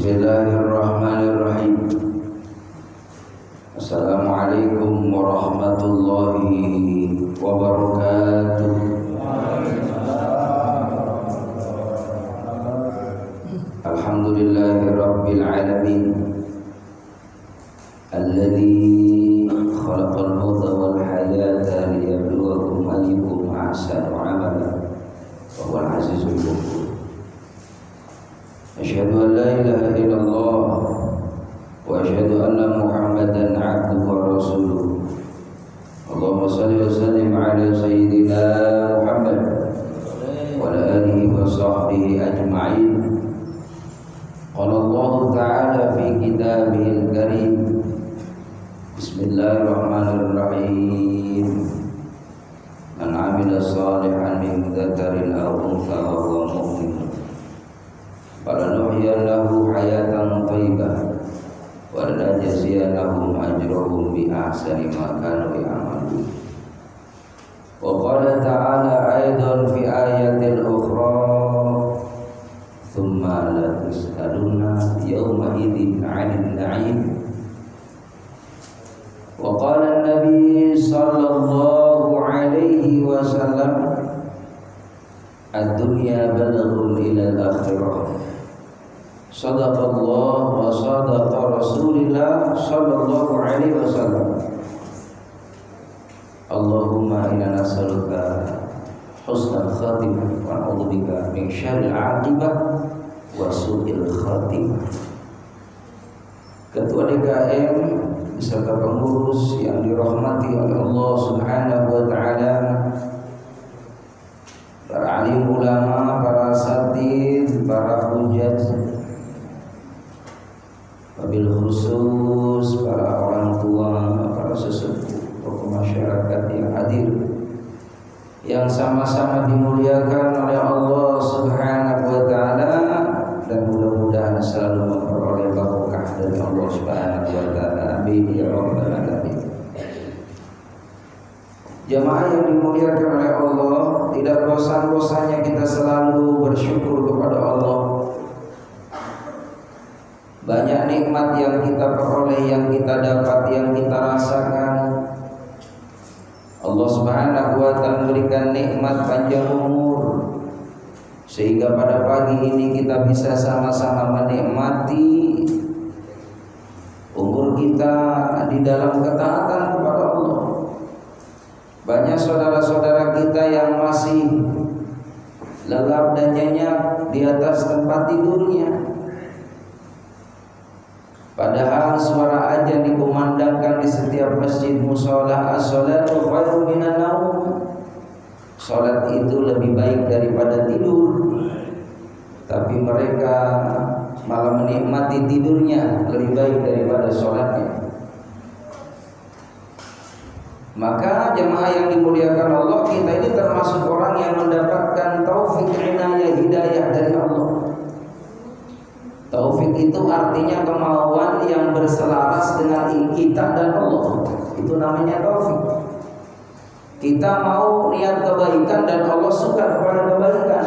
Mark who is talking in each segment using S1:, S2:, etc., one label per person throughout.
S1: Bismillahirrahmanirrahim. Assalamualaikum warahmatullahi wabarakatuh. Alhamdulillahi rabbil alamin, alladzi khalaqal mauta wal hayata liyabluwakum ayyukum ahsanu amala wa huwal azizul ghafur. Asyhadu an la ilaha illallah wa asyhadu anna Muhammadan abduhu wa rasuluh. Allahumma shalli wa sallim ala sayyidina Muhammad wa ala alihi wa sahbihi ajma'in. Qala Allah ta'ala fi kitabihil karim. Bismillahirrahmanirrahim. Man 'amila shalihan min dzakarin aw untha wa huwa mu'min falanuhyiyannahu hayatan thayyibah wa lanajziyannahum ajrahum bi ahsani ma kanu ya'malun. Wa qala ta'ala aidan fi ayatin ukhra, thumma la tus'aluna yawma idzin 'anil na'im. Wa qala an-nabi sallallahu alaihi wasallam, ad-dunya balaghun ila al-akhirah. Sadaqallah wa sadaqa Rasulillah sallallahu alaihi wasallam. Allahumma inna nas'aluka husnal khatimah wa na'udzubika min syarril 'aqibah wa su'il khatimah. Ketua DKM beserta pengurus yang dirahmati oleh Allah Subhanahu wa taala, para alim ulama, para asatidz, para hujjah, wabil khusus para orang tua, para sesepuh, tokoh masyarakat yang hadir, yang sama-sama dimuliakan oleh Allah Subhanahu wa taala, dan mudah-mudahan selalu memperoleh barokah dari Allah Subhanahu wa taala. Amin ya rabbal alamin. Jamaah yang dimuliakan oleh Allah, tidak bosan-bosannya kita selalu bersyukur kepada Allah. Banyak nikmat yang kita peroleh, yang kita dapat, yang kita rasakan. Allah Subhanahu wa taala memberikan nikmat panjang umur, sehingga pada pagi ini kita bisa sama-sama menikmati umur kita di dalam ketaatan kepada Allah. Banyak saudara-saudara kita yang masih lelap dan nyenyak di atas tempat tidurnya, padahal suara azan dikumandangkan di setiap masjid mushola, as-sholatu khairum minan naum. Salat itu lebih baik daripada tidur, tapi mereka malah menikmati tidurnya lebih baik daripada salatnya. Maka jemaah yang dimuliakan Allah, kita ini termasuk orang yang mendapatkan taufik, inayah, hidayah dari Allah. Taufik itu artinya kemauan yang berselaras dengan kita dan Allah. Itu namanya taufik. Kita mau niat kebaikan dan Allah suka kepada kebaikan.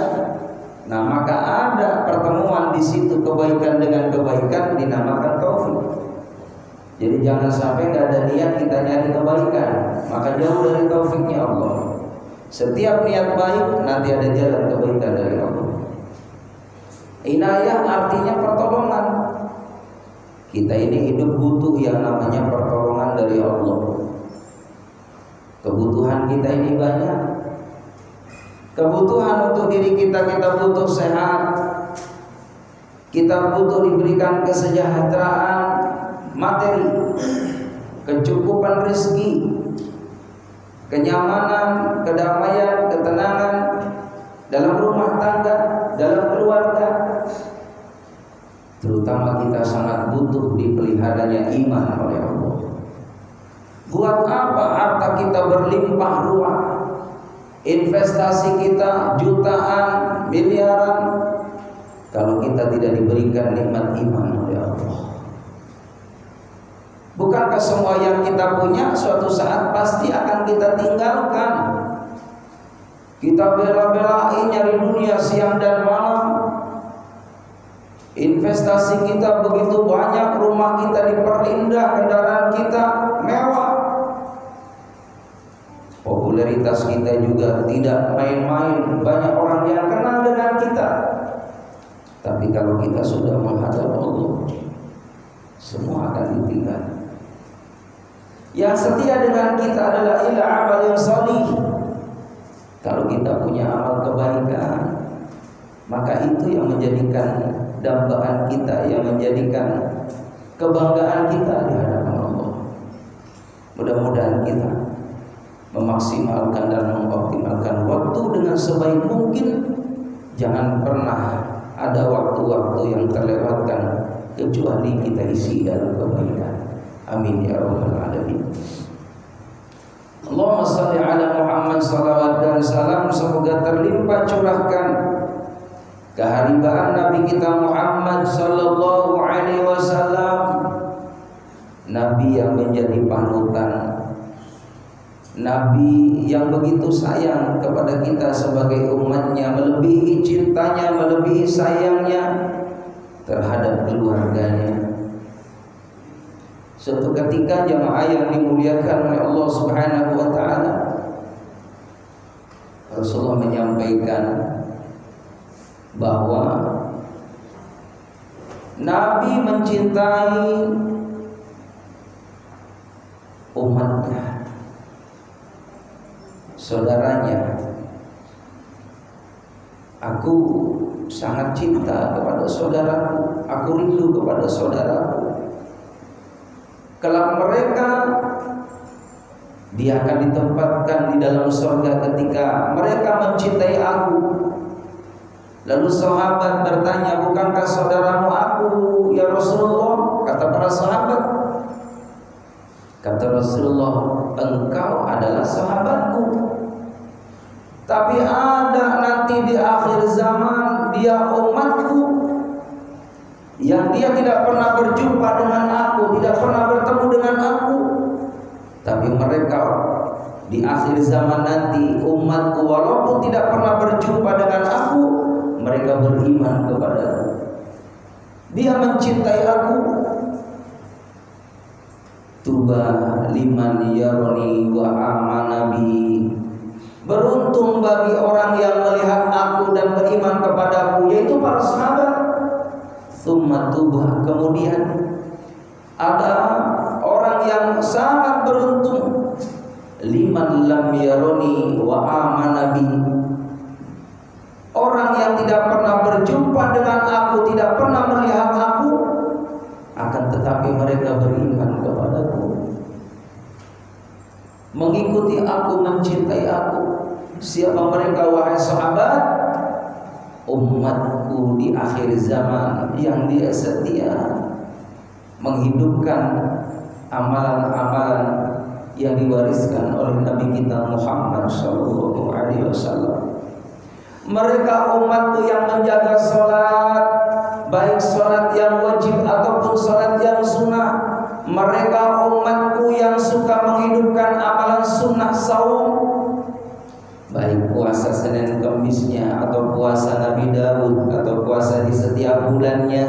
S1: Nah, maka ada pertemuan di situ, kebaikan dengan kebaikan, dinamakan taufik. Jadi jangan sampai nggak ada niat kita nyari kebaikan, maka jauh dari taufiknya Allah. Setiap niat baik nanti ada jalan kebaikan dari Allah. Inayah artinya pertolongan. Kita ini hidup butuh yang namanya pertolongan dari Allah. Kebutuhan kita ini banyak. Kebutuhan untuk diri kita butuh sehat. Kita butuh diberikan kesejahteraan materi, kecukupan rezeki, kenyamanan, kedamaian, ketenangan dalam rumah tangga, dalam keluarga. Terutama kita sangat butuh dipeliharanya iman oleh Allah. Buat apa harta kita berlimpah ruah, investasi kita jutaan, miliaran, kalau kita tidak diberikan nikmat iman oleh Allah? Bukankah semua yang kita punya suatu saat pasti akan kita tinggalkan? Kita bela-belain nyari dunia siang dan malam, Investasi kita begitu banyak, rumah kita diperindah, kendaraan kita mewah. Popularitas kita juga tidak main-main, banyak orang yang kenal dengan kita. Tapi kalau kita sudah menghadap Allah, semua akan ditinggal. Yang setia dengan kita adalah ila amal yang salih. Kalau kita punya amal kebaikan, maka itu yang menjadikan dambaan kita, yang menjadikan kebanggaan kita di hadapan Allah. Mudah-mudahan kita memaksimalkan dan mengoptimalkan waktu dengan sebaik mungkin. Jangan pernah ada waktu-waktu yang terlewatkan kecuali kita isi dalam kebaikan. Amin ya rabbal alamin. Allahumma shalli ala Muhammad, salawat dan salam semoga terlimpah curahkan keharibaan Nabi kita Muhammad sallallahu alaihi wasallam, Nabi yang menjadi panutan, Nabi yang begitu sayang kepada kita sebagai umatnya, melebihi cintanya, melebihi sayangnya terhadap keluarganya. Suatu ketika jamaah yang dimuliakan oleh Allah Subhanahu wa taala, Rasulullah menyampaikan bahwa Nabi mencintai umatnya, saudaranya. Aku sangat cinta kepada saudaraku, aku rindu kepada saudaraku. Kelak mereka dia akan ditempatkan di dalam surga ketika mereka mencintai aku. Lalu sahabat bertanya, bukankah saudaramu aku ya Rasulullah? Kata para sahabat. Kata Rasulullah, engkau adalah sahabatku. Tapi ada nanti di akhir zaman dia umatku yang dia tidak pernah berjumpa dengan aku, tidak pernah bertemu dengan aku. Tapi mereka di akhir zaman nanti umatku, walaupun tidak pernah berjumpa dengan aku, mereka beriman kepadaku. Dia mencintai aku. Tuba liman yarani wa amana bi. Beruntung bagi orang yang melihat aku dan beriman kepadaku, yaitu para sahabat. Tsumma tuba, kemudian ada orang yang sangat beruntung, liman lam yarani wa amana bi. Orang yang tidak pernah berjumpa dengan aku, tidak pernah melihat aku, akan tetapi mereka beriman kepadaku, mengikuti aku, mencintai aku. Siapa mereka wahai sahabat? Umatku di akhir zaman yang dia setia menghidupkan amalan-amalan yang diwariskan oleh Nabi kita Muhammad sallallahu alaihi wasallam. Mereka umatku yang menjaga salat, baik salat yang wajib ataupun salat yang sunnah. Mereka umatku yang suka menghidupkan amalan sunnah saum, baik puasa Senin Kemisnya atau puasa Nabi Daud atau puasa di setiap bulannya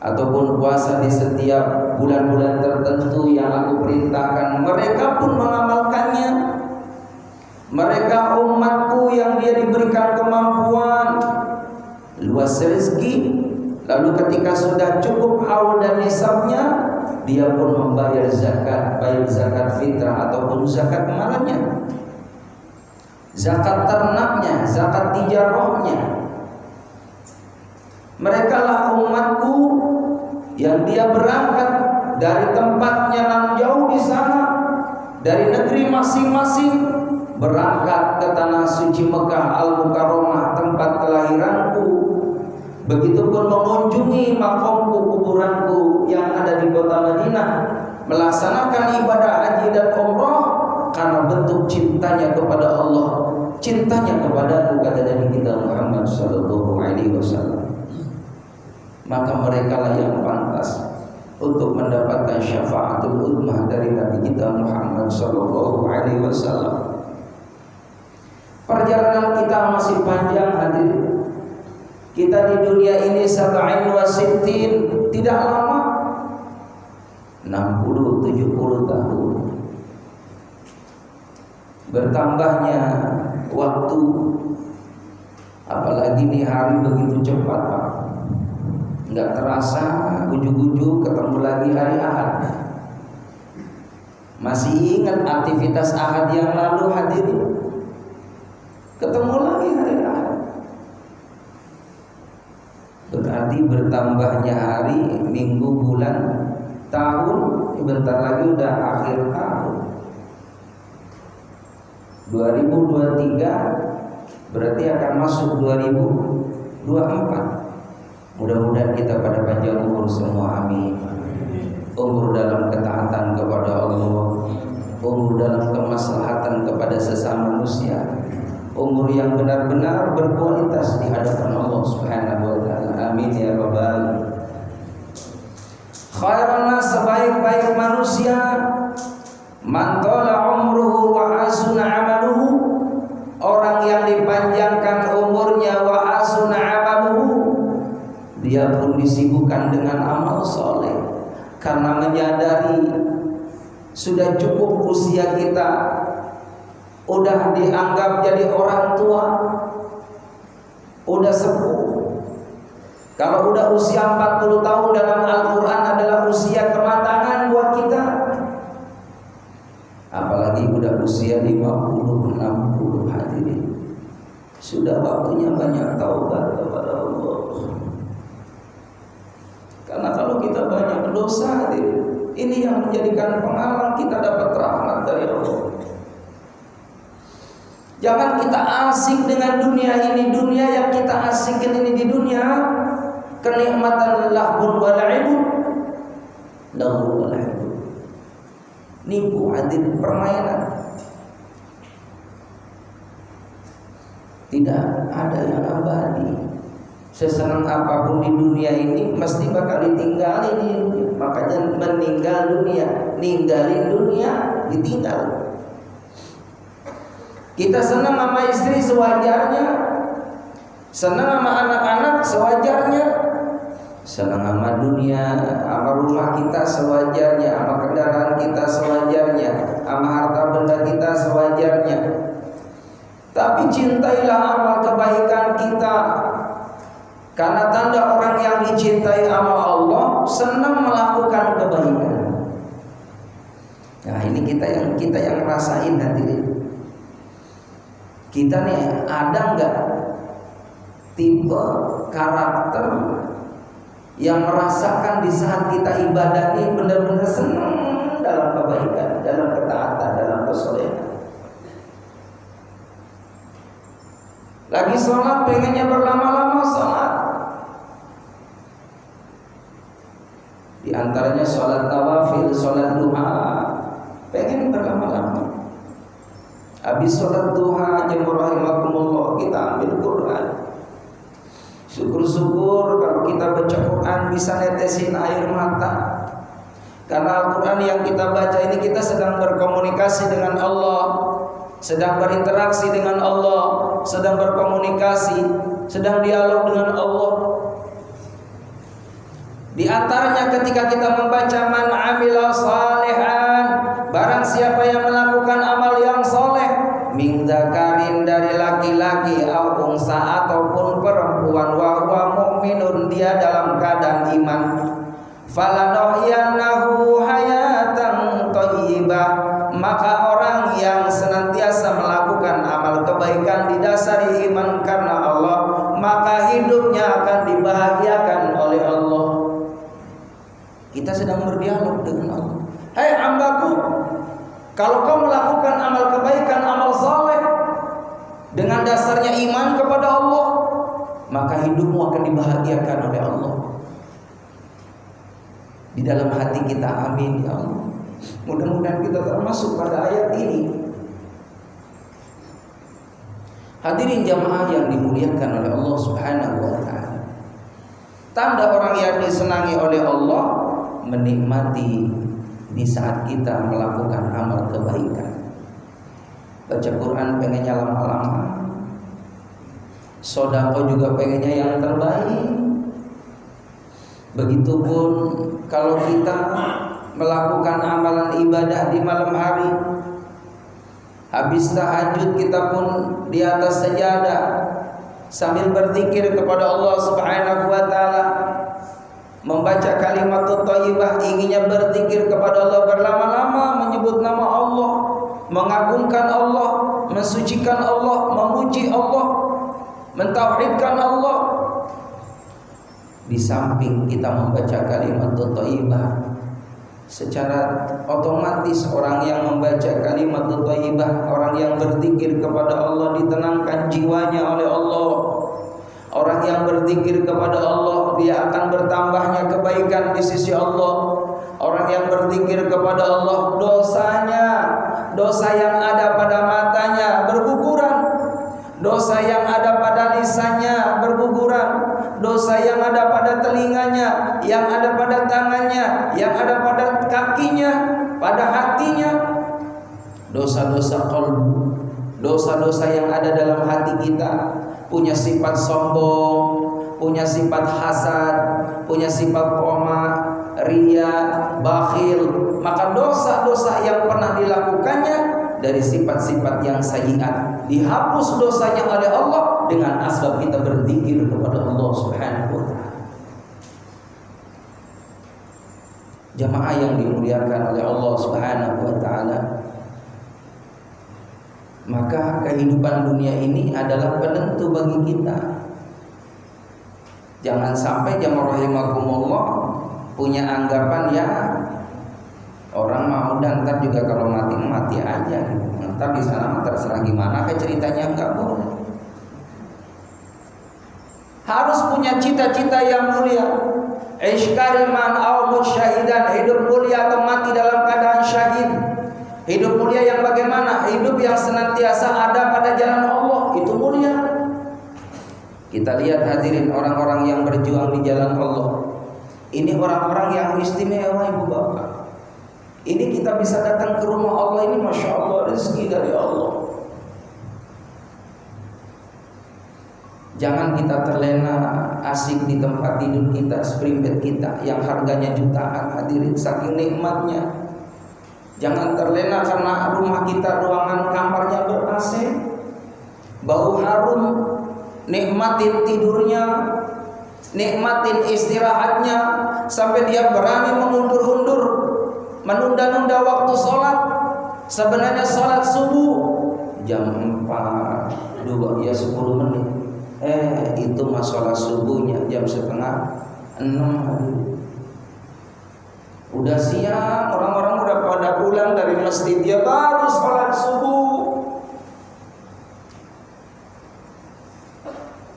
S1: ataupun puasa di setiap bulan-bulan tertentu yang aku perintahkan. Mereka pun mengamalkannya. Mereka umatku yang dia diberikan kemampuan, luas rezeki, lalu ketika sudah cukup haul dan nisabnya, dia pun membayar zakat, baik zakat fitrah ataupun zakat malnya, zakat ternaknya, zakat tijarahnya. Mereka lah umatku yang dia berangkat dari tempatnya nan jauh di sana, dari negeri masing-masing, berangkat ke tanah suci Mekah Al-Mukarramah, tempat kelahiranku. Begitupun mengunjungi makamku, kuburanku yang ada di kota Madinah, melaksanakan ibadah haji dan umrah karena bentuk cintanya kepada Allah, cintanya kepadaku, kata Nabi kita Muhammad sallallahu alaihi wasallam. Maka mereka lah yang pantas untuk mendapatkan syafaatul ummah dari Nabi kita Muhammad sallallahu alaihi wasallam. Perjalanan kita masih panjang, hadirin. Kita di dunia ini 67 tidak lama, 60-70 tahun. Bertambahnya waktu, apalagi nih hari begitu cepat Pak. Nggak terasa, ujung-ujung ketemu lagi hari Ahad. Masih ingat aktivitas Ahad yang lalu hadirin? Ketemu lagi hari Ahad. Berarti bertambahnya hari, minggu, bulan, tahun, bentar lagi udah akhir tahun. 2023 berarti akan masuk 2024. Mudah-mudahan kita pada panjang umur semua, amin. Umur dalam ketaatan kepada Allah, umur dalam kemaslahatan kepada sesama manusia, umur yang benar-benar berkualitas di hadapan Allah Subhanahu wa taala. Amin ya rabbal alamin. Khairun nas, sebaik-baik manusia, man tala umruhu wa hasuna amaluhu, orang yang dipanjangkan umurnya, wa hasuna amaluhu, dia pun disibukkan dengan amal soleh karena menyadari sudah cukup usia kita, udah dianggap jadi orang tua, udah sepuh. Kalau udah usia 40 tahun dalam Al-Quran adalah usia kematangan buat kita, apalagi udah usia 50-60 hadirin, sudah waktunya banyak taubat kepada Allah. Karena kalau kita banyak dosa, ini yang menjadikan penghalang kita dapat rahmat dari Allah. Jangan kita asik dengan dunia ini. Dunia yang kita asikin ini di dunia, kenikmatan lahun wa la'ibun, lahun wa la'ibun, nipu, hadir, permainan. Tidak ada yang abadi. Sesenang apapun di dunia ini mesti bakal ditinggalin di dunia. Makanya meninggal dunia, ninggalin dunia, ditinggal. Kita senang sama istri sewajarnya, senang sama anak-anak sewajarnya, senang sama dunia, sama rumah kita sewajarnya, sama kendaraan kita sewajarnya, sama harta benda kita sewajarnya. Tapi cintailah amal kebaikan kita. Karena tanda orang yang dicintai sama Allah senang melakukan kebaikan. Nah, ini kita yang rasain hadirin. Kita nih ada nggak tipe karakter yang merasakan di saat kita ibadah ini benar-benar senang dalam kebaikan, dalam ketaatan, dalam kesolehan. Lagi sholat pengennya berlama-lama sholat. Di antaranya sholat nawafil, sholat duha, pengen berlama-lama. Habis sholat duha, jemaah rahimakumullah, kita ambil Quran. Syukur-syukur kalau kita baca Quran bisa netesin air mata. Karena Al-Quran yang kita baca ini kita sedang berkomunikasi dengan Allah, sedang berinteraksi dengan Allah, sedang berkomunikasi, sedang dialog dengan Allah. Di antaranya ketika kita membaca man amila salihan, barang siapa yang melakukan amal yang soleh, min dzakarin, dari laki-laki, au unsa, ataupun perempuan, wa huwa mu'minun, dia dalam keadaan iman, falanuhyiyannahu hayatan thayyibah, maka orang yang senantiasa melakukan amal kebaikan didasari iman karena Allah, maka hidupnya akan dibahagiakan oleh Allah. Kita sedang berdialog dengan Allah. Hai hambaku, kalau kau melakukan amal kebaikan, amal saleh dengan dasarnya iman kepada Allah, maka hidupmu akan dibahagiakan oleh Allah. Di dalam hati kita, amin ya Allah. Mudah-mudahan kita termasuk pada ayat ini. Hadirin jamaah yang dimuliakan oleh Allah Subhanahu wa taala. Tanda orang yang disenangi oleh Allah, menikmati di saat kita melakukan amal kebaikan. Baca Quran pengennya lama-lama, Sedekah juga pengennya yang terbaik. Begitupun kalau kita melakukan amalan ibadah di malam hari, habis tahajud kita pun di atas sajadah sambil berzikir kepada Allah Subhanahu wa taala, membaca kalimat thayyibah, inginnya berzikir kepada Allah berlama-lama, menyebut nama Allah, mengagungkan Allah, mensucikan Allah, memuji Allah, mentauhidkan Allah. Di samping kita membaca kalimat thayyibah, secara otomatis orang yang membaca kalimat thayyibah, orang yang berzikir kepada Allah, ditenangkan jiwanya oleh Allah. Orang yang berzikir kepada Allah, dia akan bertambahnya kebaikan di sisi Allah. Orang yang berzikir kepada Allah, dosanya, dosa yang ada pada matanya berguguran, dosa yang ada pada lisannya berguguran, dosa yang ada pada telinganya, yang ada pada tangannya, yang ada pada kakinya, pada hatinya. Dosa-dosa qalbu, dosa-dosa yang ada dalam hati kita, punya sifat sombong, punya sifat hasad, punya sifat qoma, riya, bakhil, maka dosa-dosa yang pernah dilakukannya dari sifat-sifat yang sayyi'at dihapus dosanya oleh Allah dengan asbab kita berzikir kepada Allah Subhanahu wa taala. Jamaah yang dimuliakan oleh Allah Subhanahu wa taala, maka kehidupan dunia ini adalah penentu bagi kita. Jangan sampai jamaah rahimakumullah punya anggapan ya orang mau dan ntar juga kalau mati aja, ntar di sana terserah gimana kayak ceritanya, enggak boleh. Harus punya cita-cita yang mulia. Ishkariman au musyahidan, hidup mulia atau mati dalam keadaan syahid. Hidup mulia yang bagaimana? Hidup yang senantiasa ada pada jalan Allah, itu mulia. Kita lihat hadirin orang-orang yang berjuang di jalan Allah. Ini orang-orang yang istimewa, ibu bapak. Ini kita bisa datang ke rumah Allah ini, masya Allah, rezeki dari Allah. Jangan kita terlena asik di tempat tidur kita, spring bed kita yang harganya jutaan, hadirin, saking nikmatnya. Jangan terlena karena rumah kita, ruangan kamarnya ber-AC, bau harum. Nikmatin tidurnya, nikmatin istirahatnya, sampai dia berani mengundur-undur, menunda-nunda waktu sholat. Sebenarnya sholat subuh jam 4, 2 ya 10 menit. Itu masalah subuhnya jam 5:30. Udah siang, orang-orang udah pada pulang dari masjid, dia baru sholat subuh.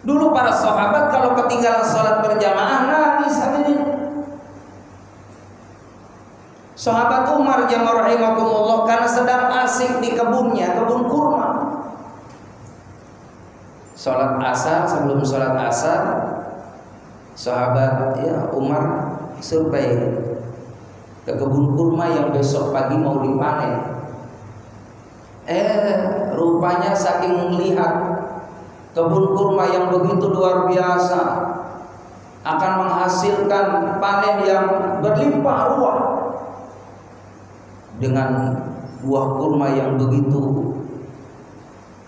S1: Dulu para sahabat kalau ketinggalan sholat berjamaah nangis, hadirin. Sahabat Umar jamaah rahimakumullah karena sedang asik di kebunnya, kebun kurma. Sholat asar, sebelum sholat asar, sahabat ya Umar survei ke kebun kurma yang besok pagi mau dipanen. Rupanya saking melihat kebun kurma yang begitu luar biasa, akan menghasilkan panen yang berlimpah ruah, dengan buah kurma yang begitu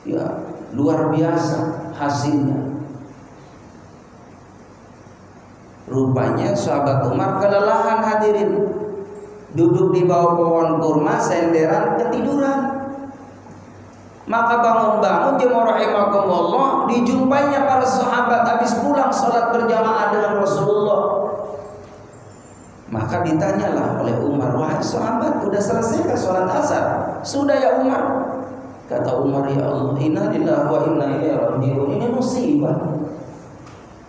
S1: ya luar biasa hasilnya. Rupanya sahabat Umar kelelahan, hadirin, duduk di bawah pohon kurma senderan ketiduran. Maka bangun-bangun jemaah rahimakumullah, dijumpainya para sahabat habis pulang sholat berjamaah dengan Rasulullah. Maka ditanyalah oleh Umar, wahai sahabat, sudah selesaikah sholat asar? Sudah ya Umar. Kata Umar, ya Allah, inna lillahi wa inna ilaihi raji'un. Ini musibah.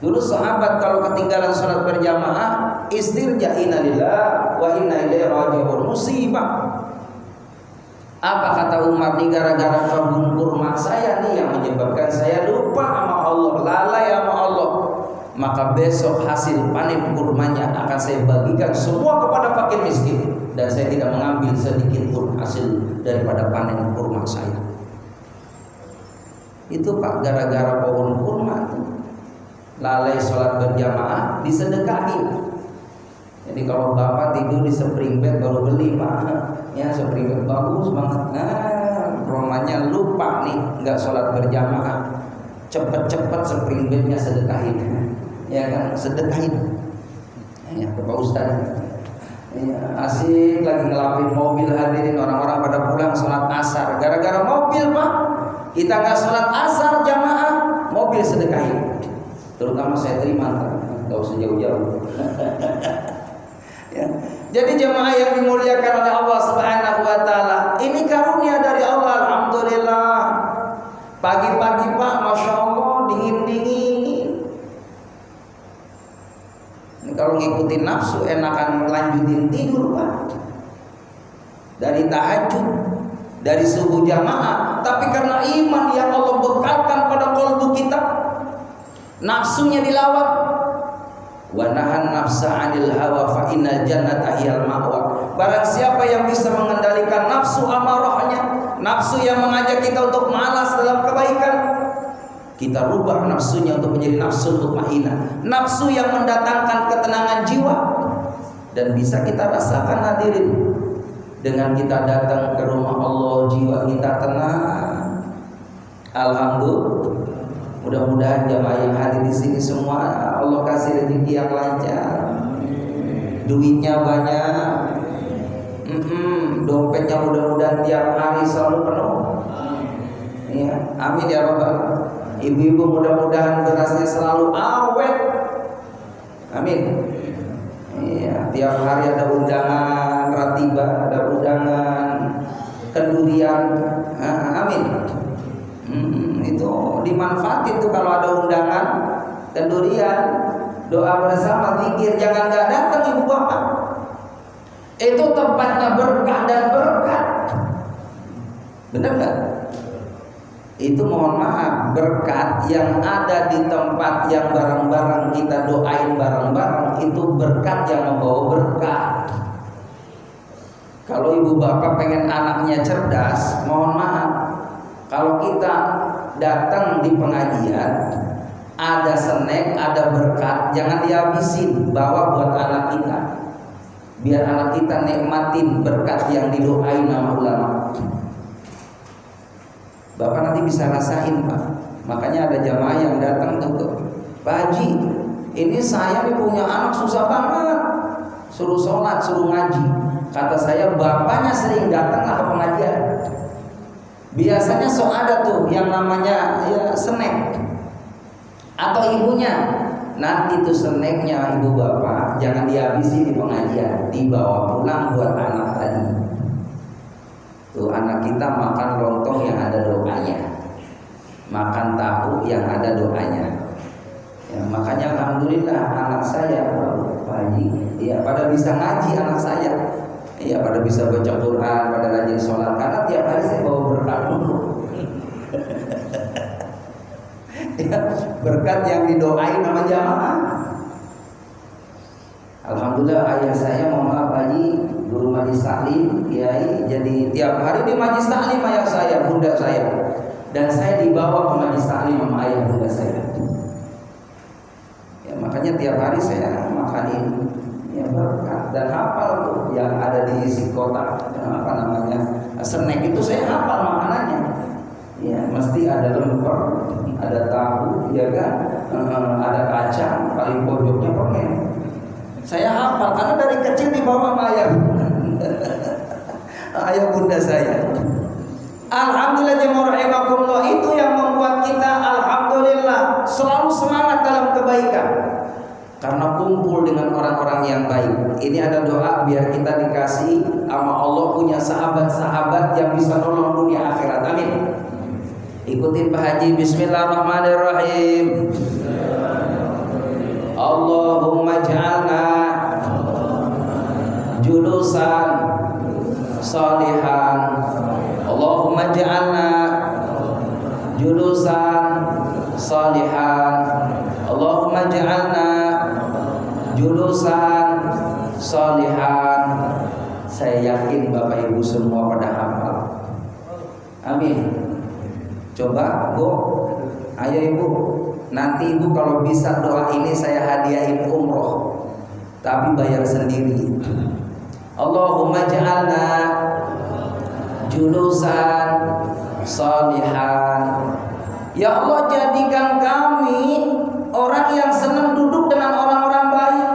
S1: Dulu sahabat kalau ketinggalan sholat berjamaah, istirja, inna lillahi wa inna ilaihi raji'un. Musibah. Apa kata Umar, nih gara-gara kebun kurma saya nih yang menyebabkan saya lupa sama Allah, lalai sama Allah. Maka besok hasil panen kurmanya akan saya bagikan semua kepada fakir miskin, dan saya tidak mengambil sedikit pun hasil daripada panen kurma saya. Itu Pak, gara-gara pohon kurma tuh lalai sholat berjamaah disedekahin. Jadi kalau bapak tidur di spring bed baru beli Pak, ya spring bed bagus banget. Nah, romanya lupa nih nggak sholat berjamaah. Cepet-cepet spring bednya sedekahin, ya kan, sedekahin. Ya, ke Pak Ustadz. Ya, asik lagi ngelapin mobil, hadirin, orang-orang pada pulang sholat asar. Gara-gara mobil Pak, kita nggak sholat asar jamaah, mobil sedekahin. Terutama saya terima, nggak usah jauh-jauh. Ya. Jadi jamaah yang dimuliakan oleh Allah Subhanahu Wa Taala, ini karunia dari Allah, alhamdulillah. Pagi-pagi Pak, masya Allah, dingin-dingin. Kalau ngikutin nafsu enakan lanjutin tidur Pak, dari tahajud, dari subuh jamaah. Tapi karena iman yang Allah bekalkan pada qalbu kita, nafsunya dilawan. Wa nahan nafsa 'anil hawa fa innal jannata hiyal ma'wa. Barang siapa yang bisa mengendalikan nafsu amarahnya, nafsu yang mengajak kita untuk malas dalam kebaikan, kita rubah nafsunya untuk menjadi nafsu mutmainnah, nafsu yang mendatangkan ketenangan jiwa. Dan bisa kita rasakan, hadirin, dengan kita datang ke rumah Allah, jiwa kita tenang. Alhamdulillah. Mudah-mudahan jamaah yang hadir di sini semua Allah kasih rezeki yang lancar, duitnya banyak, dompetnya mudah-mudahan tiap hari selalu penuh. Ya, amin ya Rabbal. Ibu-ibu mudah-mudahan berasnya selalu awet. Amin. Iya, tiap hari ada undangan ratibah, ada undangan kendurian. Amin. Itu dimanfaatin tuh kalau ada undangan kendurian, doa bersama, zikir, jangan nggak datang ibu bapak. Itu tempatnya berkah dan berkat. Benar nggak? Itu mohon maaf, berkat yang ada di tempat yang bareng-bareng kita doain bareng-bareng, itu berkat yang membawa berkah. Kalau ibu bapak pengen anaknya cerdas, mohon maaf, kalau kita datang di pengajian ada snack, ada berkat, jangan dihabisin, bawa buat anak kita, biar anak kita nikmatin berkat yang didoain sama ulama. Bapak nanti bisa rasain Pak. Makanya ada jamaah yang datang tuh, Pak Haji, ini saya nih punya anak susah banget, suruh sholat, suruh ngaji. Kata saya, bapaknya sering datang ke pengajian. Biasanya so ada tuh yang namanya ya snack, atau ibunya. Nanti tuh snacknya ibu bapak jangan dihabisi di pengajian, dibawa pulang buat anak tadi. Tuh anak kita makan lontong yang ada doanya, makan tahu yang ada doanya. Ya, makanya alhamdulillah anak saya Pak Haji, ya pada bisa ngaji anak saya. Iya, pada bisa baca Quran, pada rajin sholat, karena tiap hari saya bawa berkat dulu. Ya, berkat yang didoain sama jamaah. Alhamdulillah ayah saya, mohon maaf Haji, guru majlis taklim, kiai, jadi tiap hari di majlis taklim ayah saya, bunda saya, dan saya dibawa ke majlis taklim sama ayah bunda saya. Ya, makanya tiap hari saya makanin ya berkat, dan hafal tuh yang ada di isi kotak, apa namanya, snack itu saya hafal makanannya. Ya, mesti ada lemper, ada tahu, ya kan, ada kacang, paling pojoknya permen. Saya hafal karena dari kecil dibawa sama ayah, ayah bunda saya. Alhamdulillah jemaah rahimakumullah, itu yang membuat kita alhamdulillah selalu semangat dalam kebaikan. Karena kumpul dengan orang-orang yang baik. Ini ada doa biar kita dikasih sama Allah punya sahabat-sahabat yang bisa nolong dunia akhirat. Amin. Ikutin Pak Haji. Bismillahirrahmanirrahim. Allahumma ja'alna julusan salihan. Allahumma ja'alna julusan salihan. Allahumma ja'alna julusan salihan. Saya yakin Bapak Ibu semua pada hafal. Amin. Coba Bu, Ayo ibu, nanti ibu kalau bisa doa ini saya hadiahin umroh, tapi bayar sendiri. Allahumma ja'alna julusan salihan. Ya Allah, jadikan kami orang yang senang duduk dengan orang-orang baik.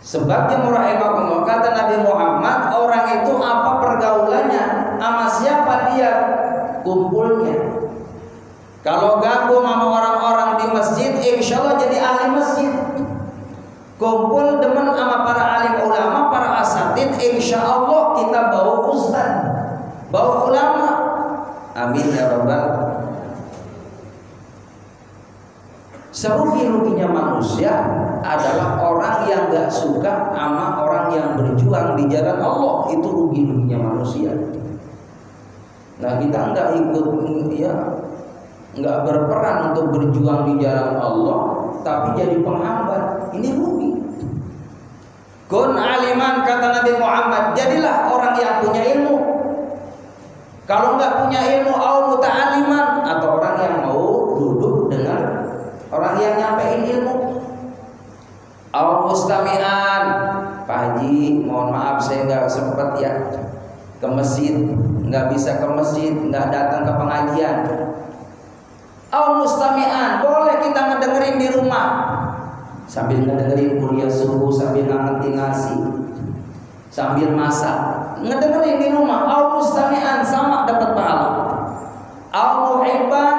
S1: Sebab rahimahullah, kata Nabi Muhammad, orang itu apa pergaulannya, sama siapa dia kumpulnya. Kalau gabung sama orang-orang di masjid, insya Allah jadi ahli masjid. Kumpul demen sama para alim ulama, para asatid, insya Allah kita bawa ustaz, bawa ulama. Amin ya rabbal. Serugi-ruginya manusia adalah orang yang gak suka sama orang yang berjuang di jalan Allah. Itu rugi-ruginya manusia. Nah, kita nggak ikut, ya nggak berperan untuk berjuang di jalan Allah, tapi jadi penghambat. Ini rugi. Kun aliman, kata Nabi Muhammad, jadilah orang yang punya ilmu. Kalau nggak punya ilmu, au muta'aliman, atau orang yang mau duduk dengan orang yang nyampein ilmu. Au mustami'an, Pak Haji, mohon maaf saya nggak sempat ya ke masjid, nggak bisa ke masjid, nggak datang ke pengajian. Au mustami'an, boleh kita ngedengerin di rumah sambil ngedengerin kuliah subuh, sambil ngangetin nasi, sambil masak, ngedengerin di rumah. Au mustami'an, sama dapat pahala. Au muhibban,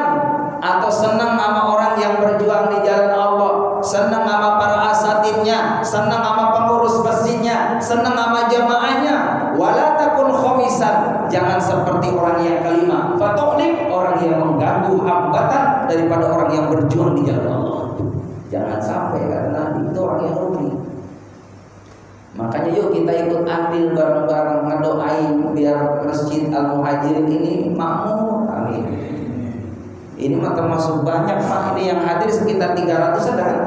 S1: atau senang sama orang yang berjuang di jalan Allah, senang sama para asatidnya, senang sama pengurus masjidnya, senang sama jamaahnya. Wala takun khomisan, jangan seperti orang yang kelima, fatuhlik, orang yang mengganggu hambatan daripada orang yang berjuang di jalan Allah. Jangan sampai, kata Nabi, itu orang yang rugi. Makanya yuk kita ikut andil bareng-bareng ngedoain biar Masjid Al-Muhajirin ini makmur. Amin. Ini mah termasuk banyak Pak. Ini yang hadir sekitar 300 ada kan?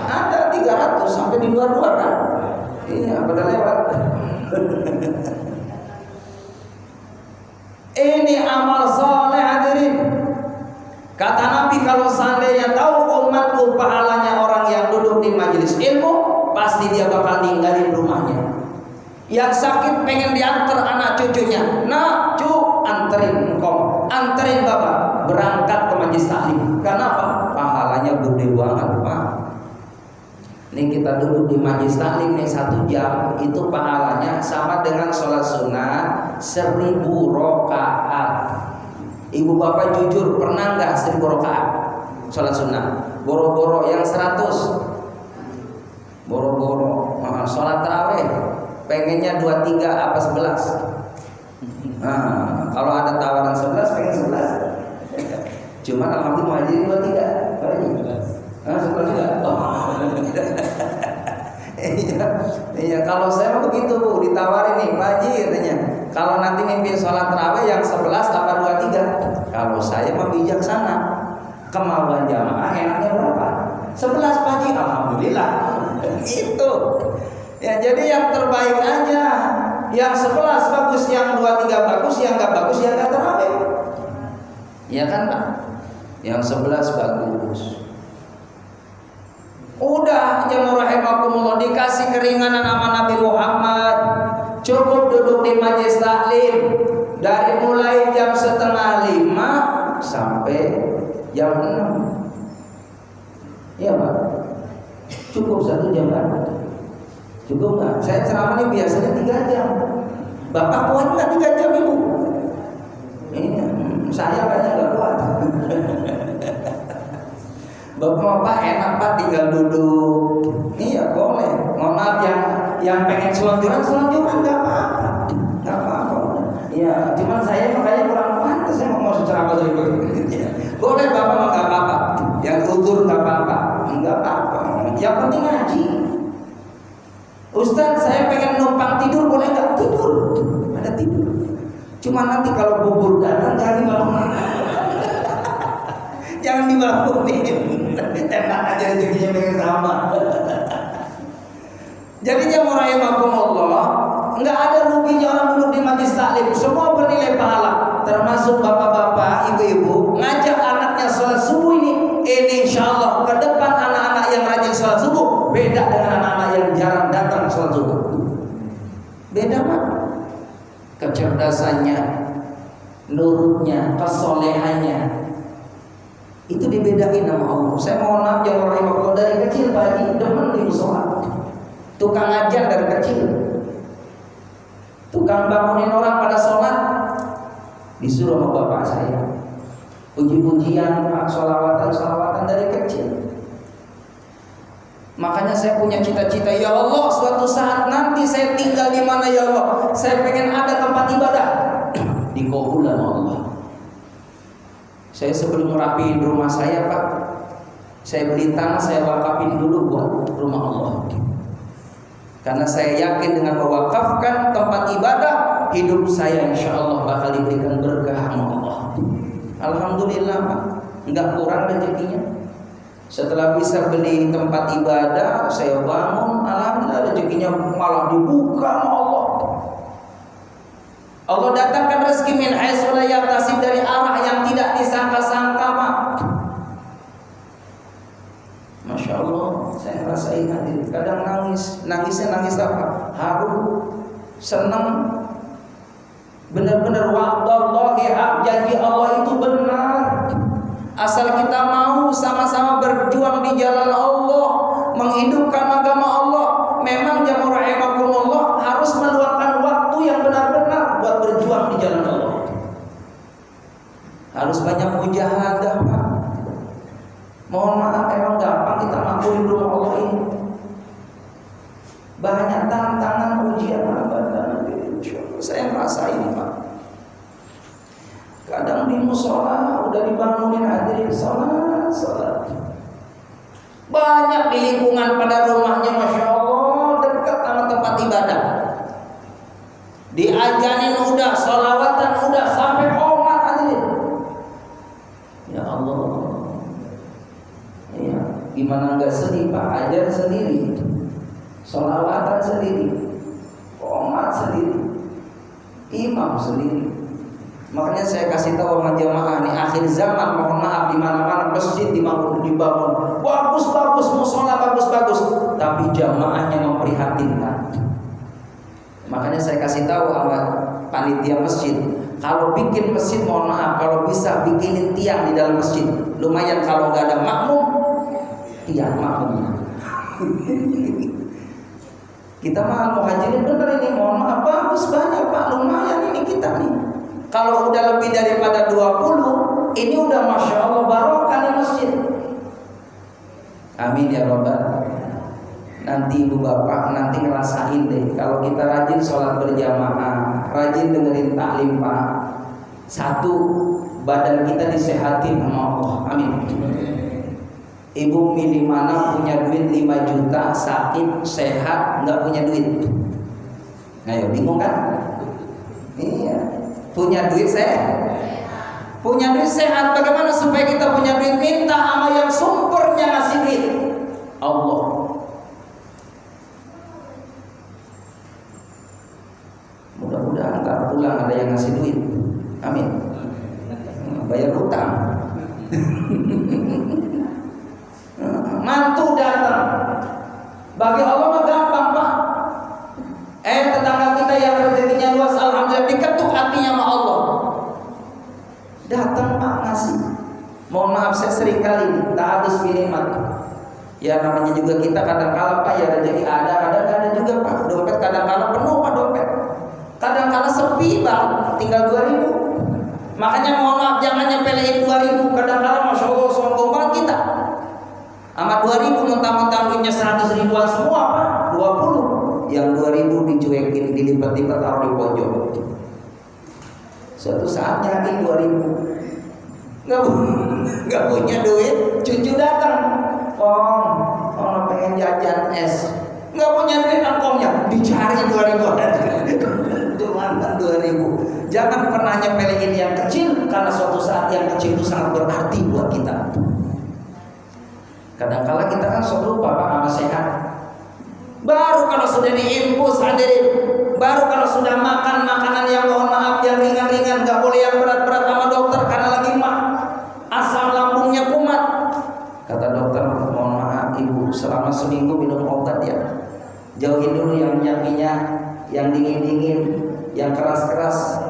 S1: Ada 300 sampai di luar-luar kan? Iya, pada lewat. Ini amal soleh hadirin. Kata Nabi, kalau seandainya tahu umatku pahalanya orang yang duduk di majelis ilmu, pasti dia bakal ninggalin rumahnya. Yang sakit pengen diantar anak cucunya, nah cu, anterin engkau, anterin bapak berangkat ke majelis taklim. Kenapa? Pahalanya gede banget Pak. Nih kita duduk di majelis taklim nih 1 jam, itu pahalanya sama dengan sholat sunnah 1000 rakaat. Ibu bapak jujur, pernah nggak 1000 rakaat sholat sunnah? Boro-boro yang 100, boro-boro sholat tarawih pengennya 23 apa 11. Nah, kalau ada tawaran 11 pengen 11. Cuman alhamdulillah jadi 23. Ah, 11 juga. Oh. Iya, kalau saya mah begitu Bu, ditawarin nih Pak Haji katanya, kalau nanti mimpin sholat tarawih yang 11 apa 23. Kalau saya mah bijaksana, kemauan jamaah enaknya berapa? 11 Pak Haji, alhamdulillah. Gitu. Ya, jadi yang terbaik aja. Yang 11 bagus, yang 23 bagus, yang enggak bagus yang enggak tarawih. Iya kan Pak? Yang 11 bagus. Udah jamaah rahimakumullah, dikasih keringanan sama Nabi Muhammad. Cukup duduk di majelis taklim dari mulai jam 4:30 sampai jam 6. Iya Pak. Cukup 1 jam kan? Cukup nggak? Saya ceramahnya biasanya 3 jam. Bapak kuat nggak 3 jam Ibu? Ini saya kayaknya nggak kuat. Bapak-bapak enak Pak tinggal duduk. Iya boleh. Mohon maaf yang pengen selonjoran nggak apa-apa, nggak apa-apa. Iya, cuman saya makanya kurang pantas. Saya mau ceramah dari begitu. Boleh Bapak mah nggak apa-apa. Yang utur nggak apa-apa, nggak apa-apa. Yang penting ngaji. Ustaz, saya pengen numpang tidur, boleh nggak? Tidur, ada tidur. Cuma nanti kalau bubur datang jangan dibangunin. Jangan dibangunin. Enak aja rezekinya pengen sama. Jadi jamaah rahimakumullah, nggak ada ruginya orang duduk di majelis taklim. Semua bernilai pahala, termasuk bapak-bapak, ibu-ibu ngajak anak saatnya sholat subuh ini insya Allah ke depan anak-anak yang rajin sholat subuh beda dengan anak-anak yang jarang datang sholat subuh. Beda Pak. Kecerdasannya, nurutnya, kesolehannya, itu dibedain sama Allah. Saya mohon maaf ya rahimahullah, dari kecil Pak Haji demen di musola, tukang ajar dari kecil, tukang bangunin orang pada sholat, disuruh sama bapak saya, puji-pujian Pak, sholawatan dari kecil. Makanya saya punya cita-cita, ya Allah suatu saat nanti saya tinggal di mana ya Allah, saya pengen ada tempat ibadah dikabul sama Allah. Saya sebelum merapiin rumah saya Pak, saya beli tanah, saya wakafin dulu buat rumah Allah. Karena saya yakin dengan mewakafkan tempat ibadah, hidup saya insya Allah bakal diberikan berkah sama Allah. Alhamdulillah Pak, nggak kurang rezekinya. Setelah bisa beli tempat ibadah, saya bangun, alhamdulillah rezekinya malah dibuka sama Allah. Allah datangkan rezeki min haitsu la yahtasib, dari arah yang tidak disangka-sangka Pak. Masya Allah, saya ngerasain hati. Kadang nangisnya nangis apa? Haru, senang. Benar-benar wa'dallahi haq, janji Allah itu benar. Asal kita mau sama-sama berjuang di jalan Allah, menghidupkan agama Allah. Memang jamaah rahimakumullah harus meluangkan waktu yang benar-benar buat berjuang di jalan Allah. Harus banyak mujahadah Pak. Mohon maaf, emang gampang kita makmurin rumah Allah ini. Banyak tantangan, ujian, saya ngerasain Pak. Kadang di musola udah dibangunin hadirin sholat. Banyak di lingkungan pada rumahnya, masya Allah, dekat sama tempat ibadah. Diajanin udah, sholawatan udah, sampai qomat hadirin. Ya Allah, ya gimana nggak sedih Pak? Ajar sendiri, sholawatan sendiri, qomat sendiri, imam sendiri. Makanya saya kasih tahu sama jamaah nih, akhir zaman mohon maaf di mana-mana masjid dibangun, bagus musola bagus, tapi jamaahnya memprihatinkan. Makanya saya kasih tahu sama panitia masjid, kalau bikin masjid mohon maaf, kalau bisa bikinin tiang di dalam masjid. Lumayan kalau nggak ada makmum, tiang makmumnya. Kita mah muhajirin bener ini, mohon maaf bagus banyak Pak, lumayan ini kita nih. Kalau udah lebih daripada 20, ini udah masya Allah barokah di masjid. Amin ya Rabbal. Nanti ibu bapak nanti ngerasain deh, kalau kita rajin sholat berjamaah, rajin dengerin taklim Pak. Satu, badan kita disehatin sama Allah. Amin. Ibu milih mana, punya duit 5 juta, sakit, sehat, nggak punya duit. Ayo bingung kan? Iya. Punya duit sehat, bagaimana supaya kita punya duit? Minta sama yang sumbernya ngasih duit, Allah. Mudah-mudahan ntar pulang ada yang ngasih duit, amin. Bayar hutang. Mantu datang, bagi Allah mah gampang Pak. Tetangga kita yang rezekinya luas, alhamdulillah, diketuk hatinya sama Allah. Datang Pak ngasih. Mohon maaf saya sering kali tak habis minimat. Ya namanya juga kita kadang-kala Pak ya rezeki ada, kadang ada juga Pak. Dompet kadang-kala penuh Pak dompet. Kadang-kala sepi Pak, tinggal 2.000. Makanya mohon maaf jangan nyepelein 2.000. Kadang-kala masya Allah sombong banget kita. Sama 2.000 mentang-mentang duitnya 100 ribuan semua Pak, 20. Yang 2.000 dicuekin, dilipat-lipat, taruh di pojok. Suatu saat nyari 2.000, nggak punya duit, cucu datang, Om pengen jajan es, nggak punya duit, angkongnya dicari 2.000. Cuma 2.000. Jangan pernah nyepelein yang kecil, karena suatu saat yang kecil itu sangat berarti buat kita. Kadang-kala kita kan sok lupa Pak sama sehat. Baru kalau sudah diimpus hadirin, baru kalau sudah makan makanan yang mohon maaf yang ringan-ringan, nggak boleh yang berat-berat sama dokter karena lagi asam lambung anak ibu selama seminggu minum obat ya. Jauhin dulu yang minyak-minyak, yang dingin-dingin, yang keras-keras.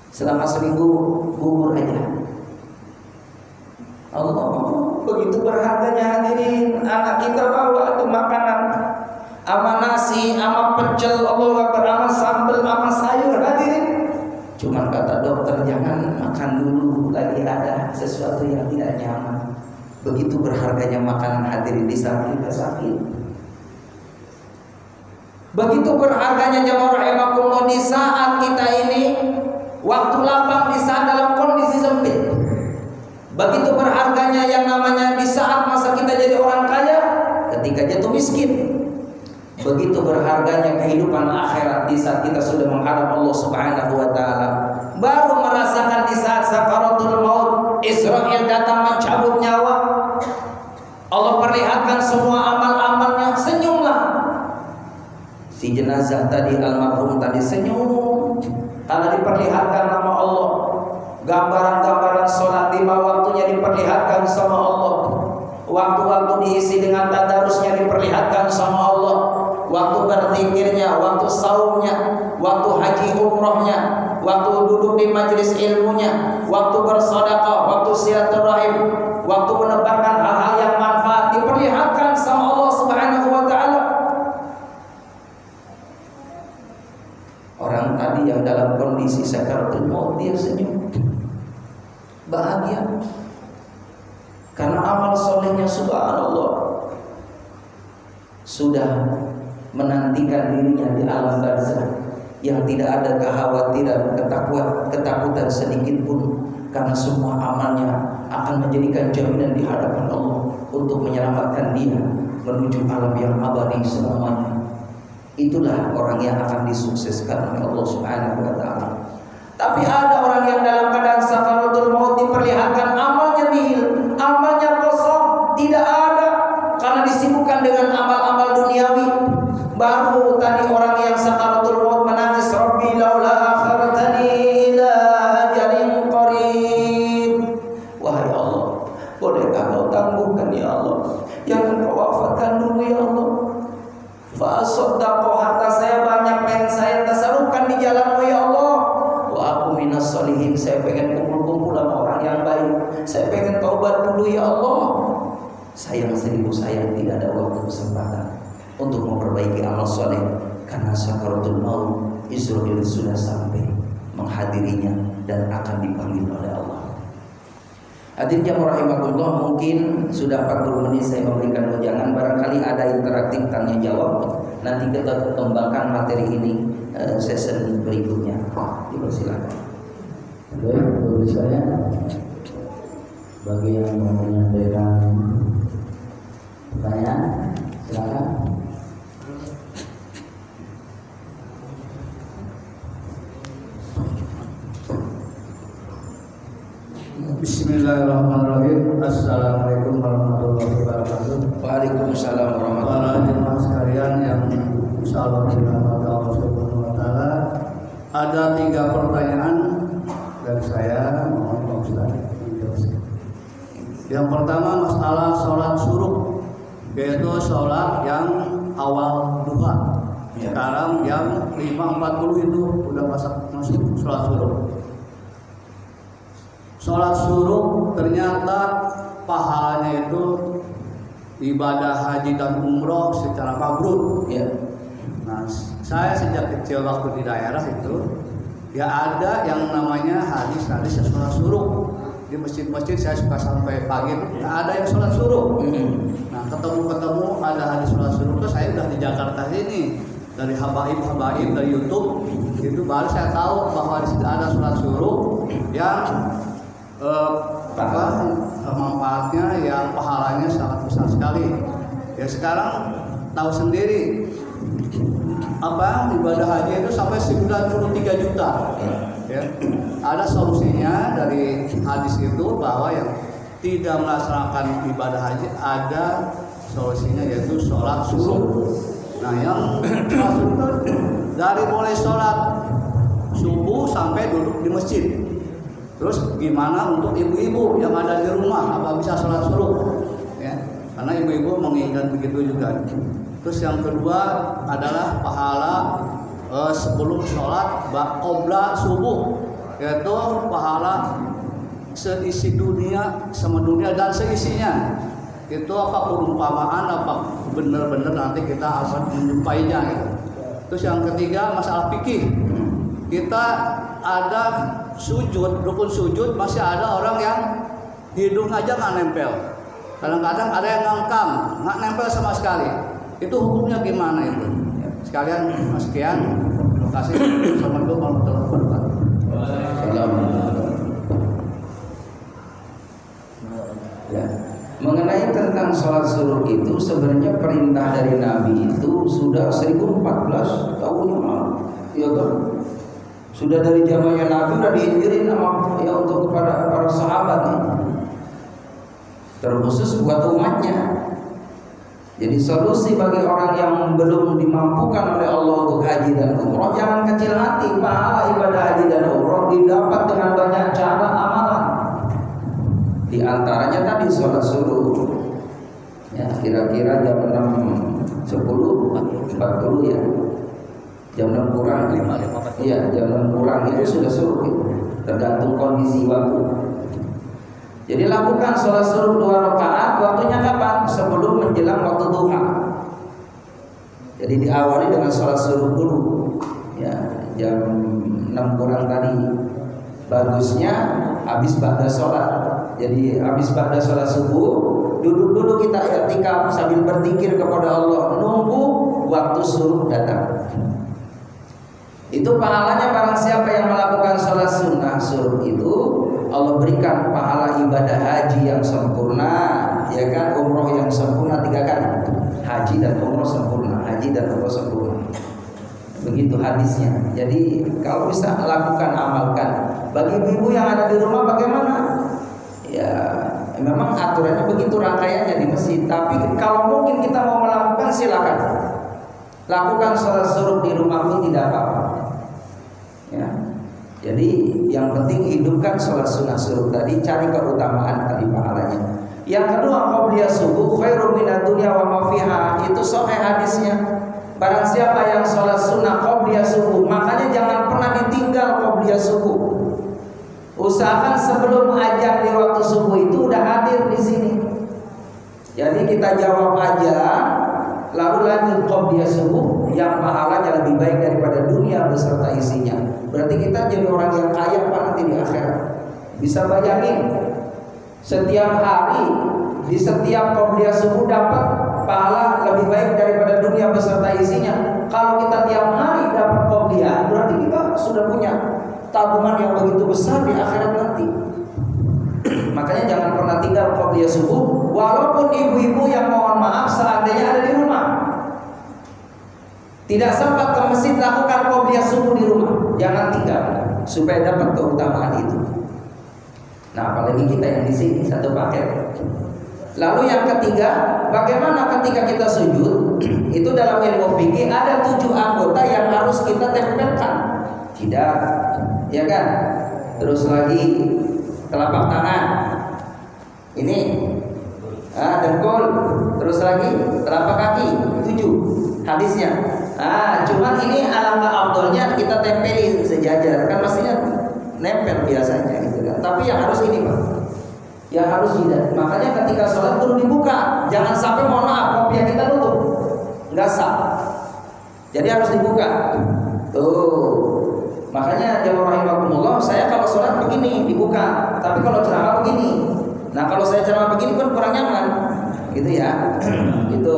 S1: Selama seminggu bubur aja. Allah, begitu berharganya hadirin. Anak kita bawa itu makanan, ama nasi, ama pecel, Allah Akbar, ama sambal, ama sayur hadirin. Cuman kata dokter jangan makan dulu, lagi ada sesuatu yang tidak nyaman. Begitu berharganya makanan hadirin di saat kita sakit. Begitu berharganya jamaah rahimakumullah di saat kita ini waktu lapang, di saat dalam kondisi sempit. Begitu berharganya yang namanya di saat masa kita jadi orang kaya, ketika jatuh miskin. Begitu berharganya kehidupan akhirat di saat kita sudah menghadap Allah Subhanahu wa taala. Baru merasakan di saat sakaratul maut, Israil datang mencabut nyawa. Allah perlihatkan semua amal-amalnya, senyumlah. Si jenazah tadi, almarhum tadi senyum karena diperlihatkan nama Allah. Gambaran-gambaran sholat 5 waktunya diperlihatkan sama Allah. Waktu-waktu diisi dengan tadarusnya diperlihatkan sama Allah. Waktu berzikirnya, waktu saumnya, waktu haji umrohnya, waktu duduk di majelis ilmunya, waktu bersedekah, waktu silaturahim, waktu menebarkan hal-hal yang manfaat diperlihatkan sama Allah Subhanahu wa taala. Orang tadi yang dalam kondisi sakaratul maut dia senyum, bahagia karena amal solehnya subhanallah sudah menantikan dirinya di alam barzakh yang tidak ada kekhawatiran, ketakutan sedikit pun, karena semua amalnya akan menjadikan jaminan di hadapan Allah untuk menyelamatkan dia menuju alam yang abadi selamanya. Itulah orang yang akan disukseskan oleh Allah Subhanahu wa taala. Tapi ada orang yang dalam keadaan sakaratul maut diperlihatkan amalnya nihil, amalnya kosong, tidak ada karena disibukkan dengan amal-amal duniawi. Baru tadi orang yang sakaratul maut menangis, Rabbi laula akhartani ila ajalin qarib. Wahai Allah, bolehkah kau tangguhkan ya Allah? Jangan kau wafatkan dulu ya Allah. Fa saddaqo, harta saya banyak, pengen saya tasarufkan di jalan-Mu ya Allah. Wa aku minas solihin, saya pengen kumpul-kumpul sama orang yang baik. Saya pengen taubat dulu ya Allah. Sayang seribu sayang, tidak ada waktu kesempatan untuk memperbaiki amal soleh karena sakaratul maut. Israil sudah sampai menghadirinya dan akan dipanggil oleh Allah. Hadirin jamaah rahimakumullah, mungkin sudah 40 menit saya memberikan wejangan, barangkali ada interaktif tanya jawab. Nanti kita kembangkan materi ini sesi berikutnya. Dipersilakan.
S2: Baik, bagi saya, bagi yang mau menyampaikan pertanyaan, silakan. Bismillahirrahmanirrahim. Assalamualaikum warahmatullahi wabarakatuh.
S1: Waalaikumsalam warahmatullahi wabarakatuh.
S2: Para jemaah sekalian yang insyaallah dirahmati Allah Subhanahu wa taala, ada 3 pertanyaan dari saya, mohon Pak Ustaz. Yang pertama masalah sholat syuruk, yaitu sholat yang awal duha. Sekarang jam 5.40 itu udah masuk sholat syuruk. Sholat syuruk ternyata pahalanya itu ibadah haji dan umroh secara mabrur.
S1: Ya.
S2: Nah, saya sejak kecil waktu di daerah itu ya ada yang namanya hadis sholat syuruk. Di masjid-masjid saya suka sampai pagi ada yang sholat syuruk. Nah, ketemu ada hadis sholat syuruk itu saya udah di Jakarta ini dari habaib dari YouTube itu baru saya tahu bahwa di situ ada sholat syuruk yang manfaatnya yang pahalanya sangat besar sekali. Ya sekarang tahu sendiri ibadah haji itu sampai 93 juta. Ya. Ada solusinya dari hadis itu bahwa yang tidak melaksanakan ibadah haji ada solusinya yaitu sholat syuruk. Nah yang sholat syuruk dari mulai sholat subuh sampai duduk di masjid. Terus gimana untuk ibu-ibu yang ada di rumah, apa bisa sholat syuruk? Ya. karena ibu-ibu menginginkan begitu juga. Terus yang kedua adalah pahala sebelum sholat qobla subuh, yaitu pahala seisi dunia sama dunia dan seisinya. Itu apa perumpamaan, apa benar-benar nanti kita akan menjumpainya gitu. Terus yang ketiga masalah fikih. Kita ada sujud, rukun sujud masih ada orang yang hidung aja nggak nempel. Kadang-kadang ada yang ngangkang, nggak nempel sama sekali. Itu hukumnya gimana itu? Sekalian sekian, terima kasih. Assalamualaikum warahmatullahi wabarakatuh.
S1: Ya. Mengenai tentang sholat suruh itu sebenarnya perintah dari Nabi itu sudah 1014 tahun yang lalu, ya kan? Sudah dari zamannya Nabi sudah diinjirin sama ya untuk kepada para sahabat nih. Terkhusus buat umatnya. Jadi solusi bagi orang yang belum dimampukan oleh Allah untuk haji dan umroh, jangan kecil hati. Pahala ibadah haji dan umroh didapat dengan banyak cara amalan. Di antaranya tadi sholat suruh. Ya, kira-kira jam 6.10, 40 ya. Jam 6 kurang 5. Iya, jam 6 kurang itu sudah suruh gitu. Tergantung kondisi waktu. Jadi lakukan sholat suruh 2 rakaat, waktunya kapan? Sebelum menjelang waktu duha. Jadi diawali dengan sholat suruh dulu. Ya, jam 6 kurang tadi. Bagusnya habis ba'da sholat. Jadi habis ba'da sholat subuh, duduk dulu kita i'tikaf sambil berzikir kepada Allah, nunggu waktu suruh datang. Itu pahalanya barang siapa yang melakukan sholat sunnah suruh itu, Allah berikan pahala ibadah haji yang sempurna, ya kan, umroh yang sempurna 3 kali. Haji dan umroh sempurna, haji dan umroh sempurna. Begitu hadisnya. Jadi kalau bisa lakukan, amalkan. Bagi ibu yang ada di rumah bagaimana? Ya memang aturannya begitu rangkaiannya di masjid. Tapi kalau mungkin kita mau melakukan, silakan. Lakukan sholat suruh di rumah pun tidak apa-apa. Ya. Jadi yang penting hidupkan sholat sunnah suruh tadi, cari keutamaan tadi pahalanya. Yang kedua, qobliyah subuh khairum minad dunya wa ma fiha. Itu sahih hadisnya. Barang siapa yang sholat sunnah qobliyah subuh, makanya jangan pernah ditinggal qobliyah subuh. Usahakan sebelum azan di waktu subuh itu udah hadir di sini. Jadi kita jawab aja, lalu lanjut qobliyah subuh yang pahalanya lebih baik daripada dunia beserta isinya. Berarti kita jadi orang yang kaya Pak nanti di akhirat. Bisa bayangin, setiap hari di setiap qobliyah subuh dapat pahala lebih baik daripada dunia beserta isinya. Kalau kita tiap hari dapat qobliyah, berarti kita sudah punya tabungan yang begitu besar di akhirat nanti. Makanya jangan pernah tinggal qobliyah subuh, walaupun ibu-ibu yang mohon maaf seandainya ada di rumah, tidak sempat ke masjid, lakukan qobliyah subuh di rumah. Jangan tinggal supaya dapat keutamaan itu. Nah, apalagi kita yang di sini satu paket. Lalu yang ketiga, bagaimana ketika kita sujud? Itu dalam ilmu fikih ada 7 anggota yang harus kita tempelkan. Tidak, ya kan? Terus lagi telapak tangan. Ini dengkul. Terus lagi telapak kaki. 7 hadisnya. Cuman ini alangkah afdolnya kita tempelin sejajar. Kan mestinya nempel biasanya gitu kan. Tapi yang harus ini Pak, yang harus tidak. Makanya ketika sholat perlu dibuka. Jangan sampai mohon maaf kopiah kita tutup, nggak sah. Jadi harus dibuka. Tuh. Makanya jamaah rahimakumullah, saya kalau sholat begini dibuka, tapi kalau ceramah begini. Nah kalau saya ceramah begini kan kurang nyaman, gitu ya. Gitu.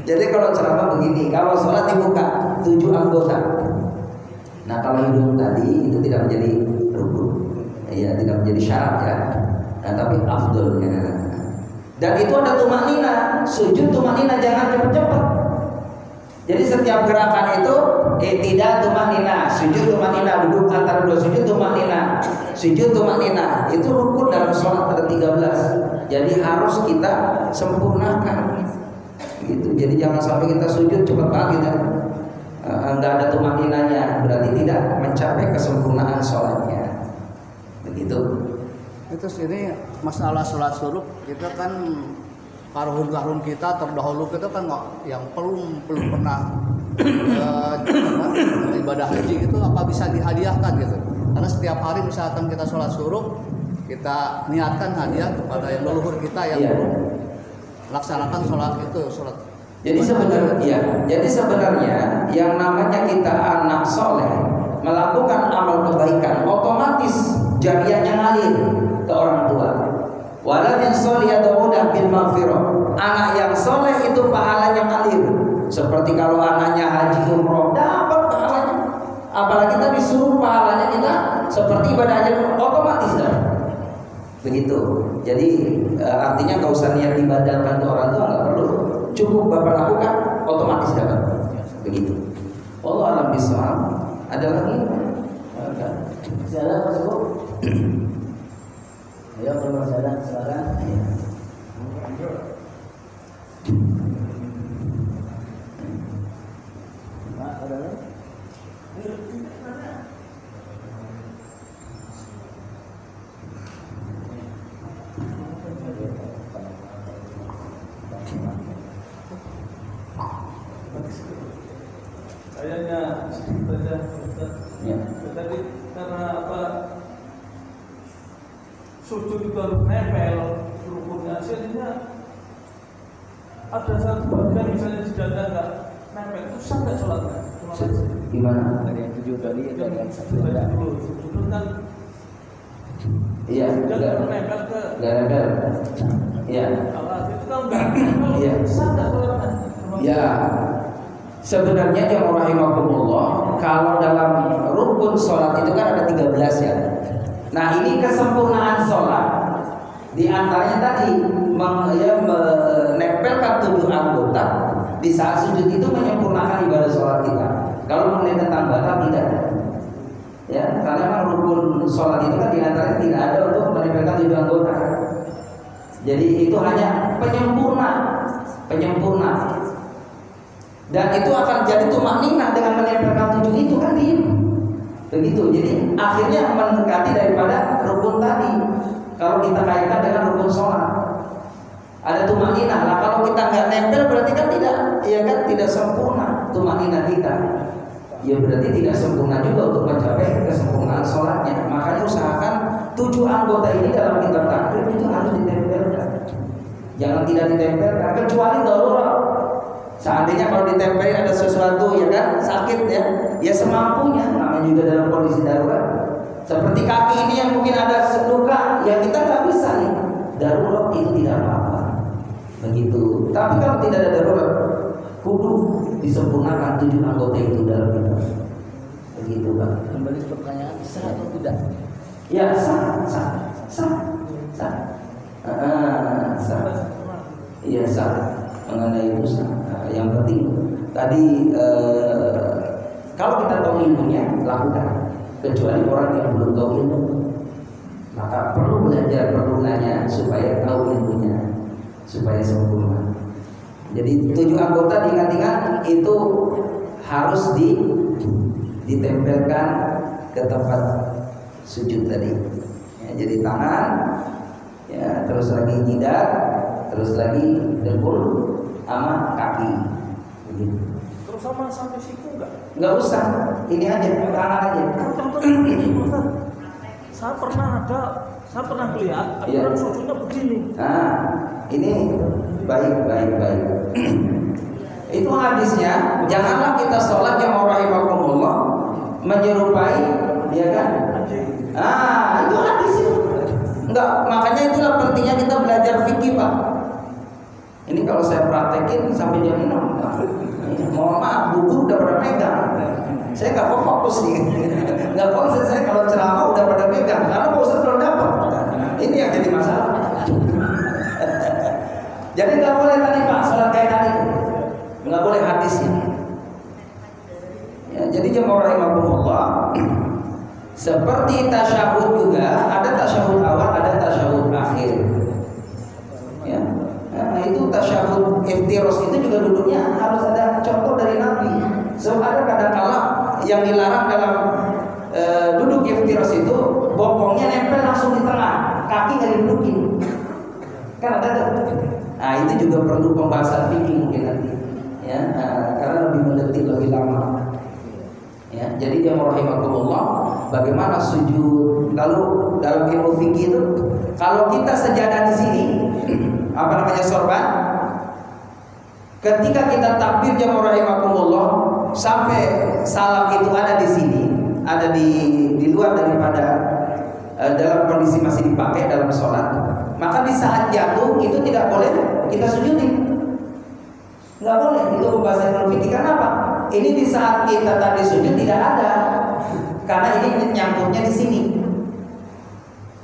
S1: Jadi kalau ceramah begini, kalau sholat dibuka 7 anggota. Nah kalau hidung tadi itu tidak menjadi rukun, ya tidak menjadi syarat ya. Nah tapi afdolnya. Dan itu ada tumanina, sujud tumanina, jangan cepat-cepat. Jadi setiap gerakan itu tidak tumanina, sujud tumanina, duduk antara 2 sujud tumanina, sujud tumanina. Itu rukun dalam sholat ada 13. Jadi harus kita sempurnakan. Gitu. Jadi jangan sampai kita sujud cepat banget ya. Enggak ada tumaninanya, berarti tidak mencapai kesempurnaan sholatnya. Begitu.
S2: Terus ini masalah sholat suruk kita kan karun kita terdahulu kita kan yang belum pernah ibadah haji itu apa bisa dihadiahkan gitu. Karena setiap hari misalkan kita sholat suruk, kita niatkan hadiah kepada yang leluhur kita yang laksanakan sholat itu sholat.
S1: Jadi sebenarnya yang namanya kita anak soleh melakukan amal kebaikan otomatis jariahnya ngalir ke orang tua. Waladin soleh yad'una bil maghfirah. Anak yang soleh itu pahalanya ngalir. Seperti kalau anaknya haji umroh dapat pahalanya. Apalagi kita disuruh pahalanya kita seperti ibadah haji otomatis dah. Begitu. Jadi artinya nggak usah niat ibadahkan ke orang tua, nggak perlu. Cukup bapak lakukan otomatis dapat. Begitu. Allah alam bisawab. Ada lagi?
S3: Masih ada Mas Bu? Ayo kalau masih ada silakan. Pak, ada lagi?
S4: Kayaknya saja
S1: Ya.
S4: tadi karena apa sujud itu harus nempel rukunnya, akhirnya ada satu bagian misalnya di dada nggak nempel, itu sah nggak sholatnya?
S1: Gimana?
S3: Ada yang 7 tadi, ada yang 1
S4: Sujud
S3: ada.
S4: dulu, sujud kan
S1: Iya.
S4: jangan nempel ke
S1: Nggak nempel. Iya.
S4: alat itu kan nggak nempel,
S1: Iya.
S4: sah nggak sholatnya?
S1: Ya, sebenarnya jamaah rahimakumullah, kalau dalam rukun sholat itu kan ada 13 ya. Nah ini kesempurnaan sholat di antaranya tadi menempelkan 7 anggota di saat sujud itu menyempurnakan ibadah sholat kita. Kalau mengenai tentang batal tidak. Ya, karena memang rukun sholat itu kan di antaranya tidak ada untuk menempelkan 7 anggota. Jadi itu hanya penyempurna. Dan itu akan jadi tumakninah dengan menempelkan 7 itu kan dia. Begitu. Jadi akhirnya mendekati daripada rukun tadi. Kalau kita kaitkan dengan rukun sholat, ada tumakninah. Nah kalau kita nggak nempel berarti kan tidak, ya kan tidak sempurna tumakninah kita. Ya berarti tidak sempurna juga untuk mencapai kesempurnaan sholatnya. Makanya usahakan 7 anggota ini dalam kitab takrib itu harus ditempelkan. Jangan tidak ditempelkan kecuali darurat. Seandainya kalau ditempelin ada sesuatu ya kan sakit ya semampunya, namanya juga dalam kondisi darurat. Seperti kaki ini yang mungkin ada luka, ya kita nggak bisa nih. Darurat itu tidak apa-apa. Begitu. Tapi kalau tidak ada darurat, kudu disempurnakan 7 anggota itu dalam kita. Begitu Pak.
S3: Kembali ke pertanyaan, sah atau tidak?
S1: Ya sah. Iya sah. Mengenai itu sah. Yang penting tadi kalau kita tahu ilmunya lakukan, kecuali orang yang belum tahu ilmu maka perlu belajar, perlu nanya supaya tahu ilmunya supaya sempurna. Jadi 7 anggota diingat-ingat itu harus ditempelkan ke tempat sujud tadi ya, jadi tangan ya, terus lagi jidat, terus lagi dengkul sama kaki begitu.
S4: Terus sama sampai siku
S1: Nggak usah, ini aja, tangan aja.
S4: Saya pernah lihat
S1: Iya.
S4: aturan sujudnya begini.
S1: Nah, ini baik. Itu hadisnya, janganlah kita sholat yang rahimakumullah menyerupai, ya kan? Itu hadis itu. Enggak, makanya itulah pentingnya kita belajar fikih, Pak. Ini kalau saya praktekin sampai jam 6. Mohon maaf, buku udah pada megang. Saya nggak fokus nih, nggak fokus saya kalau ceramah udah pada megang karena bosan belum dapat. Ini yang jadi masalah. Jadi nggak boleh tadi Pak sholat kayak tadi, nggak boleh hadisnya. Ya, jadi jemaah rahimakumullah, seperti tasyahud juga ada tasyahud awal, ada tasyahud akhir. Ya, nah itu tasyahud iftiros itu juga duduknya harus ada contoh dari Nabi. So ada kadang-kala yang dilarang dalam duduk iftiros itu bokongnya nempel langsung di tengah, kaki nggak didudukin. Kan ada tuh. Nah, itu juga perlu pembahasan fikih mungkin nanti. Ya, karena lebih mendetil, lebih lama. Ya, jadi dia rahimakumullah, bagaimana sujud. Lalu dalam ilmu fikih itu, kalau kita sejadah di sini, apa namanya sorban, ketika kita takbir jamaah rahimakumullah sampai salam itu ada di sini, ada di luar daripada dalam kondisi masih dipakai dalam sholat, maka di saat jatuh itu tidak boleh kita sujudin, nggak boleh. Itu pembahasan ilmu fikih. Kenapa? Ini di saat kita tadi sujud tidak ada, karena ini nyangkutnya di sini,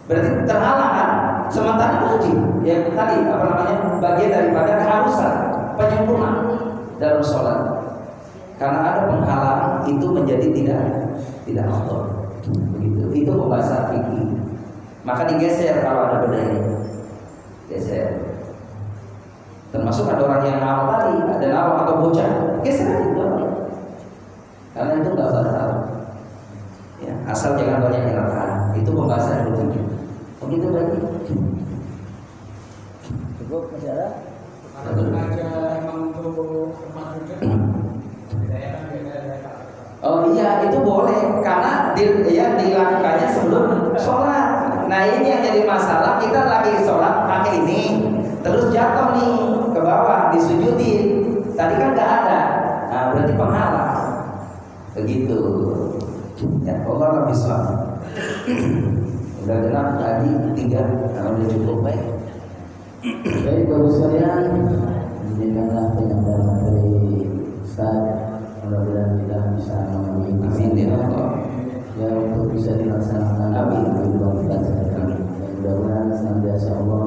S1: berarti terhalang kan. Sementara wajib, ya tadi apa namanya, bagian daripada keharusan penyempurna dalam sholat. Karena ada penghalang itu menjadi tidak afdal. Begitu. Itu pembahasan fikih. Maka digeser kalau ada bedanya, geser. Termasuk ada orang yang nawal tadi, ada nawal atau bocah, geser aja itu. Karena itu nggak batal. Ya, asal jangan banyak yang rakaat. Itu pembahasan fikih. Begitu berarti.
S3: Cukup masalah.
S1: Oh iya, itu boleh karena dilakukannya sebelum sholat. Nah ini yang jadi masalah, kita lagi sholat pakai ini, terus jatuh nih ke bawah disujudin. Tadi kan nggak ada, nah berarti penghalang. Begitu. Ya Allah lebih selamat. Udah genap tadi 3, kalau udah cukup baik.
S3: Baik Bapak sekalian, demikianlah penyampaian materi Ustaz. Mudah-mudahan kita bisa memahami.
S1: Amin ya Allah.
S3: Ya untuk bisa dilaksanakan.
S1: Amin.
S3: Mudah-mudahan senantiasa Allah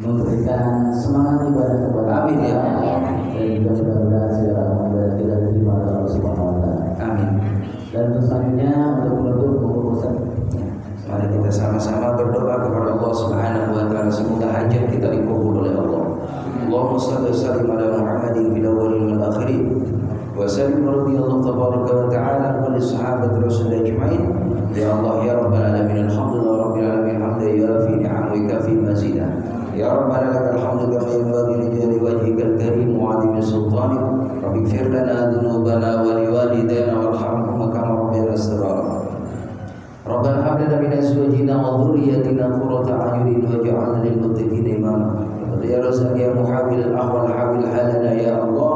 S3: memberikan semangat ibadah kepada
S1: Amin ya
S3: kita.
S1: Allah.
S3: Dan juga mudah-mudahan segala ibadah kita diterima oleh Allah Subhanahu Wa Taala.
S1: Amin.
S3: Dan untuk selanjutnya untuk menutup buku Ustaz.
S1: Mari kita sama-sama berdoa kepada Allah Subhanahu wa taala, semoga hajat kita dikabul oleh Allah. Allahumma shalli wa sallim ala Muhammadin fil awwalin wal akhirin. Wa sallim radhiyallahu tabaraka wa ta'ala ala sahabati Rasul ajma'in. Ya Allah ya rabbal alamin, alhamdulillah rabbil alamin, hamdan yafi ni'amika fi mazida. Ya rabbana lakal hamdu kama yanbaghi li jalali wajhikal karim wa 'azimi sultanik. Rabbi ighfir lana dhunubana wa liwalidayna warhamhum kama rabbayana shaghira. Rabbana hab lana min azwajina wa dhurriyyatina qurrata a'yunin waj'alna lil muttaqina imama. Ya Razzaq ya muhawwil al-ahwal hawil halana ya Allah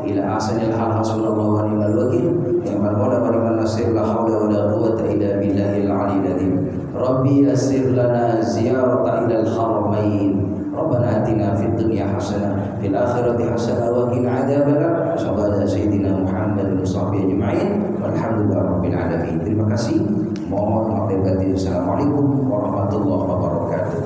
S1: ila ahsanil hal, hasbunallahu wa ni'mal wakil, ni'mal mawla wa ni'man nasir, la haula wa la quwwata illa billahil 'aliyyil 'azim. Rabbi yassir lana ziyarata ila al-haramain. Rabbana atina fid dunya hasanah fil akhirati hasanah wa qina adzabannar. Sallallahu sayyidina Muhammadin wa sahbihi ajma'in. Walhamdulillahi rabbil alamin. Terima kasih. Mohon maaf dan batin. Assalamualaikum warahmatullahi wabarakatuh.